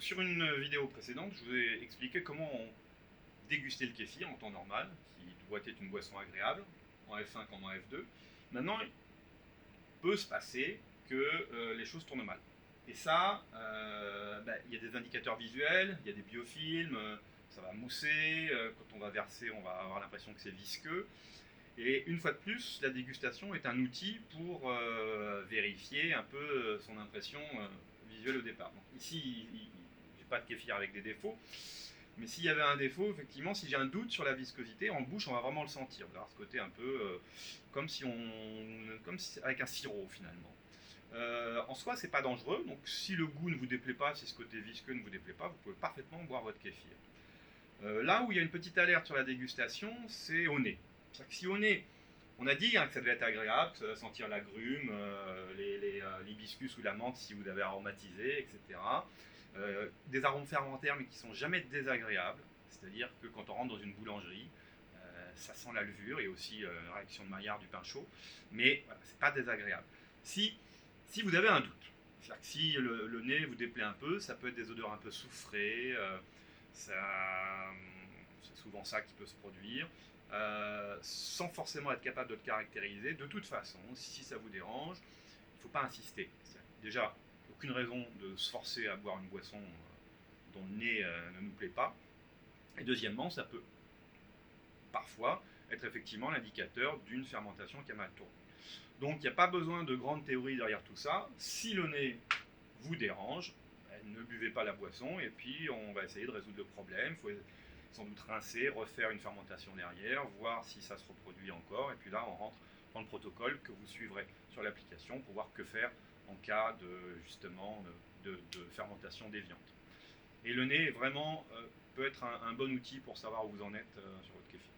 Donc sur une vidéo précédente, je vous ai expliqué comment déguster le kéfir en temps normal, qui doit être une boisson agréable, en F1 comme en F2. Maintenant, il peut se passer que les choses tournent mal. Et ça, il y a des indicateurs visuels, il y a des biofilms, ça va mousser, quand on va verser, on va avoir l'impression que c'est visqueux. Et une fois de plus, la dégustation est un outil pour vérifier un peu son impression visuelle au départ. Donc ici, j'ai pas de kéfir avec des défauts, mais s'il y avait un défaut, effectivement, si j'ai un doute sur la viscosité, en bouche, on va vraiment le sentir. Vous allez avoir ce côté un peu avec un sirop finalement. En soi, c'est pas dangereux, donc si le goût ne vous déplaît pas, si ce côté visqueux ne vous déplaît pas, vous pouvez parfaitement boire votre kéfir. Là où il y a une petite alerte sur la dégustation, c'est au nez. C'est-à-dire que si au nez, on a dit que ça devait être agréable, que ça va sentir l'agrume, l'hibiscus ou la menthe si vous l'avez aromatisé, etc. Des arômes fermentaires mais qui sont jamais désagréables, c'est-à-dire que quand on rentre dans une boulangerie, ça sent la levure et aussi la réaction de Maillard du pain chaud, mais voilà, c'est pas désagréable. Si vous avez un doute, c'est-à-dire que si le nez vous déplaît un peu, ça peut être des odeurs un peu soufrées, c'est souvent ça qui peut se produire, sans forcément être capable de le caractériser. De toute façon, si ça vous dérange, il ne faut pas insister. Déjà, aucune raison de se forcer à boire une boisson dont le nez ne nous plaît pas. Et deuxièmement, ça peut parfois être effectivement l'indicateur d'une fermentation qui a mal tourné. Donc il n'y a pas besoin de grandes théories derrière tout ça. Si le nez vous dérange, ne buvez pas la boisson et puis on va essayer de résoudre le problème. Il faut sans doute rincer, refaire une fermentation derrière, voir si ça se reproduit encore. Et puis là, on rentre dans le protocole que vous suivrez sur l'application pour voir que faire en cas de fermentation déviante. Et le nez vraiment peut être un bon outil pour savoir où vous en êtes sur votre kéfir.